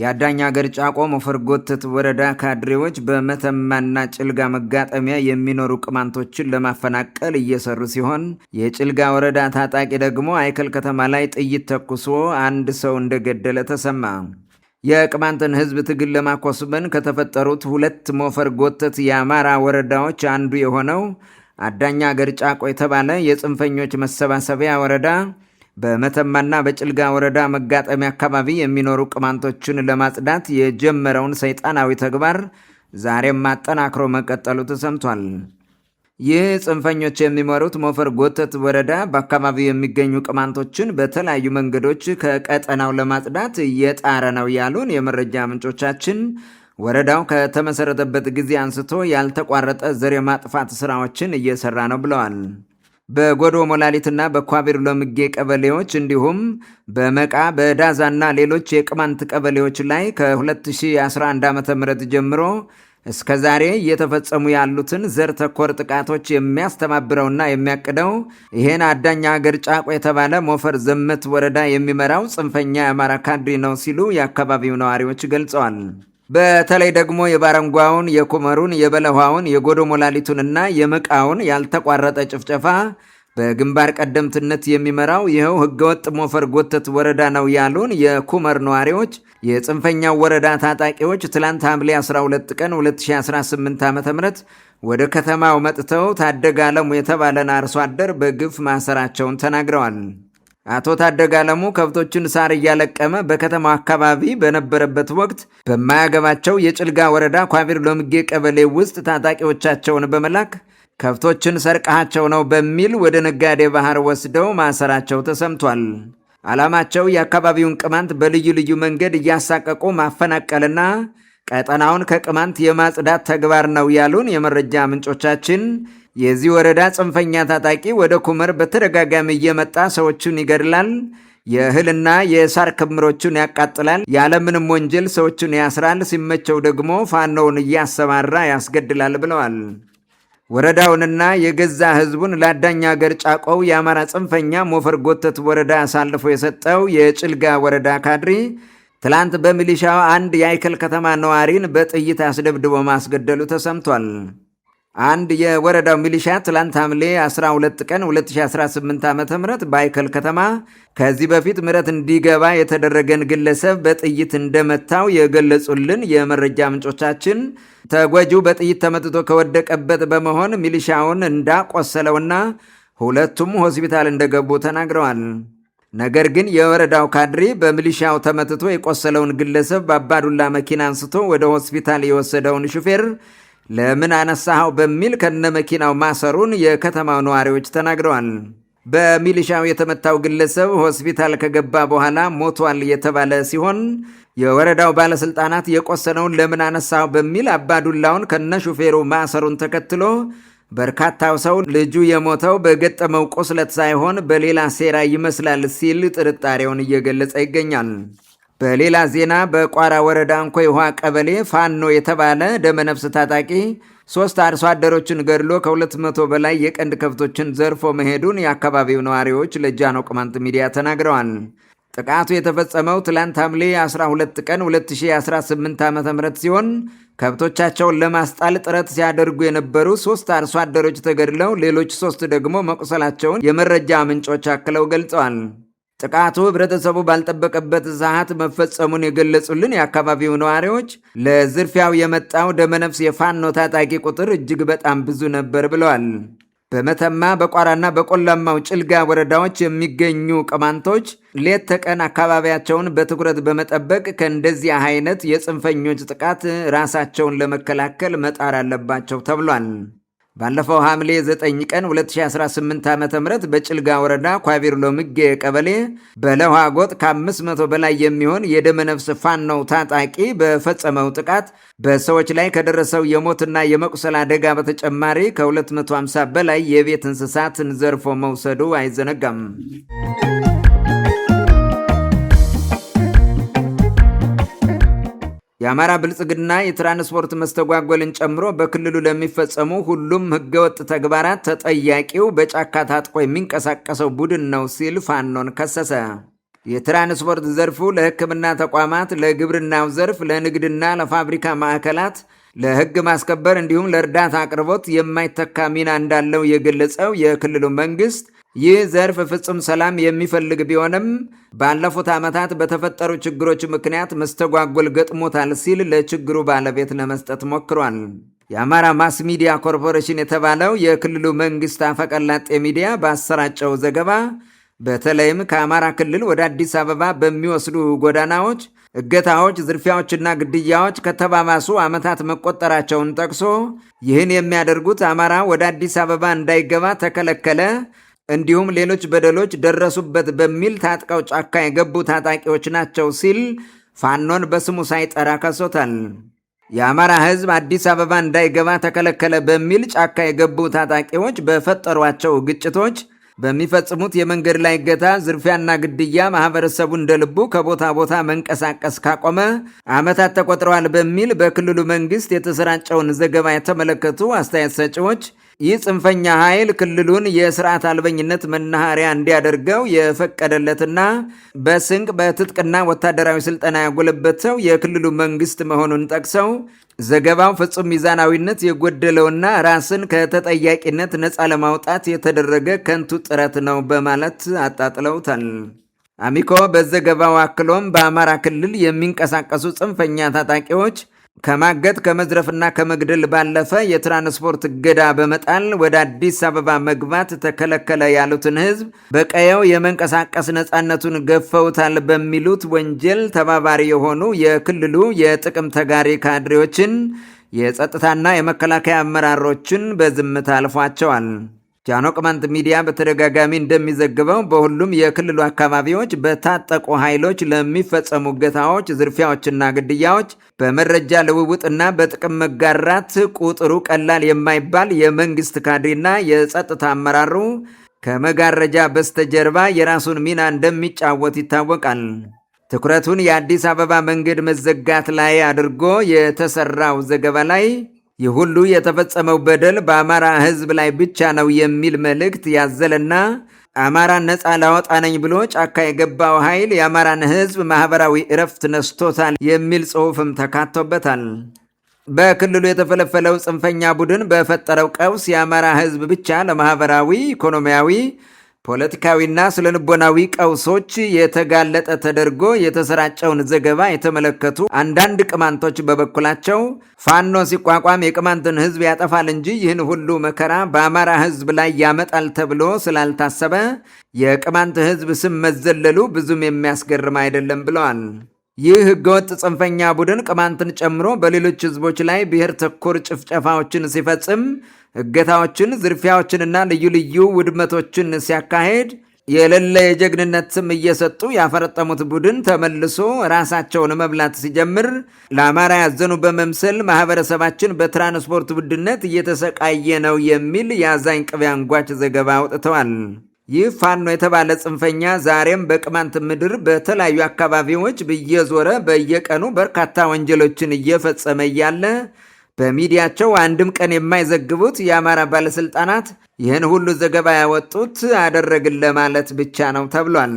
የአዳኝ አገር ጫቆ ሞፈር ጎተት ወረዳ ካድሬዎች በመተማና ጭልጋ መጋጠሚያ የሚኖሩ ቅማንቶችን ለማፈናቀል እየሰሩ ሲሆን የጭልጋ ወረዳ ታጣቂ ደግሞ አይከል ከተማ ላይ ጥይት ተኩሶ አንድ ሰው እንደገደለ ተሰማ። የቅማንትን ሕዝብ ትግል ለማኮስበን ከተፈጠሩት ሁለት ሞፈር ጎተት የአማራ ወረዳዎች አንዱ የሆነው አዳኝ አገር ጫቆ የተባለ የጽንፈኞች መሰባሰቢያ ወረዳ በመተማና በጭልጋ ወረዳ መጋጠሚያ አካባቢ የሚኖሩ ቅማንቶችን ለማጽዳት የጀመረውን ሰይጣናዊ ተግባር ዛሬም ማጠናክሮ መቀጠሉ ተሰምቷል። ይህ ጽንፈኞች የሚመሩት ሞፈር ጎተት ወረዳ በአካባቢው የሚገኙ ቅማንቶችን በተለያዩ መንገዶች ከቀጠናው ለማጽዳት እየጣረ ነው ያሉን የመረጃ ምንጮቻችን ወረዳው ከተመሰረተበት ጊዜ አንስቶ ያልተቋረጠ ዘር የማጥፋት ስራዎችን እየሰራ ነው ብለዋል። በጎዶ ሞላሊትና በኳቢር ሎምጌ ቀበሌዎች እንዲሁም በመቃ በዳዛና ሌሎች የቅማንት ቀበሌዎች ላይ ከ2011 ዓ.ም ጀምሮ እስከ ዛሬ እየተፈጸሙ ያሉትን ዘር ተኮር ጥቃቶች የሚያስተባብረውና የሚያቅደው ይሄን አዳኝ አገር ጫቆ የተባለ ሞፈር ዘመት ወረዳ የሚመራው ጽንፈኛ የአማራ ካድሬ ነው ሲሉ የአካባቢው ነዋሪዎች ገልጸዋል። በተለይ ደግሞ የባረንጓውን፣ የኩመሩን፣ የበለኋውን፣ የጎዶ ሞላሊቱንና የመቃውን ያልተቋረጠ ጭፍጨፋ በግንባር ቀደምትነት የሚመራው ይኸው ህገወጥ ሞፈር ጎተት ወረዳ ነው ያሉን የኩመር ነዋሪዎች የጽንፈኛው ወረዳ ታጣቂዎች ትላንት ሐምሌ 12 ቀን 2018 ዓ.ም ወደ ከተማው መጥተው ታደገ አለሙ የተባለን አርሶ አደር በግፍ ማሰራቸውን ተናግረዋል። አቶ ታደገ አለሙ ከብቶችን ሳር እያለቀመ በከተማው አካባቢ በነበረበት ወቅት በማያገባቸው የጭልጋ ወረዳ ኳቢር ሎምጌ ቀበሌ ውስጥ ታጣቂዎቻቸውን በመላክ ከብቶችን ሰርቀሃቸው ነው በሚል ወደ ነጋዴ ባህር ወስደው ማሰራቸው ተሰምቷል። ዓላማቸው የአካባቢውን ቅማንት በልዩ ልዩ መንገድ እያሳቀቁ ማፈናቀልና ቀጠናውን ከቅማንት የማጽዳት ተግባር ነው ያሉን የመረጃ ምንጮቻችን የዚህ ወረዳ ጽንፈኛ ታጣቂ ወደ ኩመር በተደጋጋሚ እየመጣ ሰዎችን ይገድላል፣ የእህልና የሳር ክምሮችን ያቃጥላል፣ ያለምንም ወንጀል ሰዎችን ያስራል፣ ሲመቸው ደግሞ ፋኖውን እያሰማራ ያስገድላል ብለዋል። ወረዳውንና የገዛ ህዝቡን ለአዳኝ አገር ጫቆው የአማራ ጽንፈኛ ሞፈር ጎተት ወረዳ አሳልፎ የሰጠው የጭልጋ ወረዳ ካድሬ ትላንት በሚሊሻው አንድ የአይከል ከተማ ነዋሪን በጥይት አስደብድቦ ማስገደሉ ተሰምቷል። አንድ የወረዳው ሚሊሻ ትላንት ሐምሌ 12 ቀን 2018 ዓ.ም በአይከል ከተማ ከዚህ በፊት ምረት እንዲገባ የተደረገን ግለሰብ በጥይት እንደመታው የገለጹልን የመረጃ ምንጮቻችን ተጎጂው በጥይት ተመትቶ ከወደቀበት በመሆን ሚሊሻውን እንዳቆሰለውና ሁለቱም ሆስፒታል እንደገቡ ተናግረዋል። ነገር ግን የወረዳው ካድሬ በሚሊሻው ተመትቶ የቆሰለውን ግለሰብ በአባዱላ መኪና አንስቶ ወደ ሆስፒታል የወሰደውን ሹፌር ለምን አነሳኸው በሚል ከነመኪናው ማሰሩን የከተማው ነዋሪዎች ተናግረዋል። በሚሊሻው የተመታው ግለሰብ ሆስፒታል ከገባ በኋላ ሞቷል የተባለ ሲሆን የወረዳው ባለስልጣናት የቆሰለውን ለምን አነሳኸው በሚል አባዱላውን ከነሹፌሩ ማሰሩን ተከትሎ በርካታው ሰው ልጁ የሞተው በገጠመው ቁስለት ሳይሆን በሌላ ሴራ ይመስላል ሲል ጥርጣሬውን እየገለጸ ይገኛል። በሌላ ዜና በቋራ ወረዳ እንኮይ ውሃ ቀበሌ ፋኖ የተባለ ደመነፍስ ታጣቂ 3 አርሶ አደሮችን ገድሎ ከ200 በላይ የቀንድ ከብቶችን ዘርፎ መሄዱን የአካባቢው ነዋሪዎች ለጃኖ ቅማንት ሚዲያ ተናግረዋል። ጥቃቱ የተፈጸመው ትላንት ሐምሌ 12 ቀን 2018 ዓ.ም ሲሆን ከብቶቻቸውን ለማስጣል ጥረት ሲያደርጉ የነበሩ 3 አርሶ አደሮች ተገድለው ሌሎች 3 ደግሞ መቁሰላቸውን የመረጃ ምንጮች አክለው ገልጸዋል። ጥቃቱ ህብረተሰቡ ባልጠበቀበት ሰዓት መፈጸሙን የገለጹልን የአካባቢው ነዋሪዎች ለዝርፊያው የመጣው ደመነፍስ የፋኖ ታጣቂ ቁጥር እጅግ በጣም ብዙ ነበር ብለዋል። በመተማ በቋራና በቆላማው ጭልጋ ወረዳዎች የሚገኙ ቅማንቶች ሌት ተቀን አካባቢያቸውን በትኩረት በመጠበቅ ከእንደዚህ አይነት የጽንፈኞች ጥቃት ራሳቸውን ለመከላከል መጣር አለባቸው ተብሏል። ባለፈው ሐምሌ 9 ቀን 2018 ዓ.ም በጭልጋ ወረዳ ኳቢር ሎምጌ ቀበሌ በለዋ ጎጥ ከ500 በላይ የሚሆን የደመነፍስ ፋኖ ታጣቂ በፈጸመው ጥቃት በሰዎች ላይ ከደረሰው የሞትና የመቁሰል አደጋ በተጨማሪ ከ250 በላይ የቤት እንስሳትን ዘርፎ መውሰዱ አይዘነጋም። የአማራ ብልጽግና የትራንስፖርት መስተጓጎልን ጨምሮ በክልሉ ለሚፈጸሙ ሁሉም ህገወጥ ተግባራት ተጠያቂው በጫካ ታጥቆ የሚንቀሳቀሰው ቡድን ነው ሲል ፋኖን ከሰሰ። የትራንስፖርት ዘርፉ ለሕክምና ተቋማት፣ ለግብርናው ዘርፍ፣ ለንግድና ለፋብሪካ ማዕከላት፣ ለሕግ ማስከበር እንዲሁም ለእርዳታ አቅርቦት የማይተካ ሚና እንዳለው የገለጸው የክልሉ መንግስት ይህ ዘርፍ ፍጹም ሰላም የሚፈልግ ቢሆንም ባለፉት ዓመታት በተፈጠሩ ችግሮች ምክንያት መስተጓጎል ገጥሞታል ሲል ለችግሩ ባለቤት ለመስጠት ሞክሯል። የአማራ ማስ ሚዲያ ኮርፖሬሽን የተባለው የክልሉ መንግስት አፈቀላጤ ሚዲያ ባሰራጨው ዘገባ በተለይም ከአማራ ክልል ወደ አዲስ አበባ በሚወስዱ ጎዳናዎች እገታዎች፣ ዝርፊያዎችና ግድያዎች ከተባባሱ ዓመታት መቆጠራቸውን ጠቅሶ ይህን የሚያደርጉት አማራ ወደ አዲስ አበባ እንዳይገባ ተከለከለ፣ እንዲሁም ሌሎች በደሎች ደረሱበት በሚል ታጥቀው ጫካ የገቡ ታጣቂዎች ናቸው ሲል ፋኖን በስሙ ሳይጠራ ከሶታል። የአማራ ሕዝብ አዲስ አበባ እንዳይገባ ተከለከለ በሚል ጫካ የገቡ ታጣቂዎች በፈጠሯቸው ግጭቶች በሚፈጽሙት የመንገድ ላይ እገታ፣ ዝርፊያና ግድያ ማህበረሰቡ እንደ ልቡ ከቦታ ቦታ መንቀሳቀስ ካቆመ ዓመታት ተቆጥረዋል በሚል በክልሉ መንግስት የተሰራጨውን ዘገባ የተመለከቱ አስተያየት ሰጪዎች ይህ ጽንፈኛ ኃይል ክልሉን የስርዓት አልበኝነት መናኸሪያ እንዲያደርገው የፈቀደለትና በስንቅ በትጥቅና ወታደራዊ ስልጠና ያጎለበተው የክልሉ መንግስት መሆኑን ጠቅሰው ዘገባው ፍጹም ሚዛናዊነት የጎደለውና ራስን ከተጠያቂነት ነፃ ለማውጣት የተደረገ ከንቱ ጥረት ነው በማለት አጣጥለውታል። አሚኮ በዘገባው አክሎም በአማራ ክልል የሚንቀሳቀሱ ጽንፈኛ ታጣቂዎች ከማገት ከመዝረፍና ከመግደል ባለፈ የትራንስፖርት እገዳ በመጣል ወደ አዲስ አበባ መግባት ተከለከለ ያሉትን ሕዝብ በቀየው የመንቀሳቀስ ነፃነቱን ገፈውታል በሚሉት ወንጀል ተባባሪ የሆኑ የክልሉ የጥቅም ተጋሪ ካድሬዎችን፣ የጸጥታና የመከላከያ አመራሮችን በዝምታ አልፏቸዋል። ጃኖ ቅማንት ሚዲያ በተደጋጋሚ እንደሚዘግበው በሁሉም የክልሉ አካባቢዎች በታጠቁ ኃይሎች ለሚፈጸሙ እገታዎች፣ ዝርፊያዎችና ግድያዎች በመረጃ ልውውጥና በጥቅም መጋራት ቁጥሩ ቀላል የማይባል የመንግስት ካድሬና የጸጥታ አመራሩ ከመጋረጃ በስተጀርባ የራሱን ሚና እንደሚጫወት ይታወቃል። ትኩረቱን የአዲስ አበባ መንገድ መዘጋት ላይ አድርጎ የተሰራው ዘገባ ላይ ይህ ሁሉ የተፈጸመው በደል በአማራ ሕዝብ ላይ ብቻ ነው የሚል መልእክት ያዘለና አማራን ነፃ ላወጣ ነኝ ብሎ ጫካ የገባው ኃይል የአማራን ሕዝብ ማህበራዊ እረፍት ነስቶታል የሚል ጽሑፍም ተካቶበታል። በክልሉ የተፈለፈለው ጽንፈኛ ቡድን በፈጠረው ቀውስ የአማራ ሕዝብ ብቻ ለማህበራዊ፣ ኢኮኖሚያዊ፣ ፖለቲካዊና ስነልቦናዊ ቀውሶች የተጋለጠ ተደርጎ የተሰራጨውን ዘገባ የተመለከቱ አንዳንድ ቅማንቶች በበኩላቸው ፋኖ ሲቋቋም የቅማንትን ሕዝብ ያጠፋል እንጂ ይህን ሁሉ መከራ በአማራ ሕዝብ ላይ ያመጣል ተብሎ ስላልታሰበ የቅማንት ሕዝብ ስም መዘለሉ ብዙም የሚያስገርም አይደለም ብለዋል። ይህ ህገወጥ ጽንፈኛ ቡድን ቅማንትን ጨምሮ በሌሎች ሕዝቦች ላይ ብሔር ተኮር ጭፍጨፋዎችን ሲፈጽም እገታዎችን፣ ዝርፊያዎችንና ልዩ ልዩ ውድመቶችን ሲያካሄድ የሌለ የጀግንነት ስም እየሰጡ ያፈረጠሙት ቡድን ተመልሶ ራሳቸውን መብላት ሲጀምር ለአማራ ያዘኑ በመምሰል ማህበረሰባችን በትራንስፖርት ውድነት እየተሰቃየ ነው የሚል የአዛኝ ቅቤ አንጓች ዘገባ አውጥተዋል። ይህ ፋኖ የተባለ ጽንፈኛ ዛሬም በቅማንት ምድር በተለያዩ አካባቢዎች እየዞረ በየቀኑ በርካታ ወንጀሎችን እየፈጸመ እያለ በሚዲያቸው አንድም ቀን የማይዘግቡት የአማራ ባለስልጣናት ይህን ሁሉ ዘገባ ያወጡት አደረግን ለማለት ብቻ ነው ተብሏል።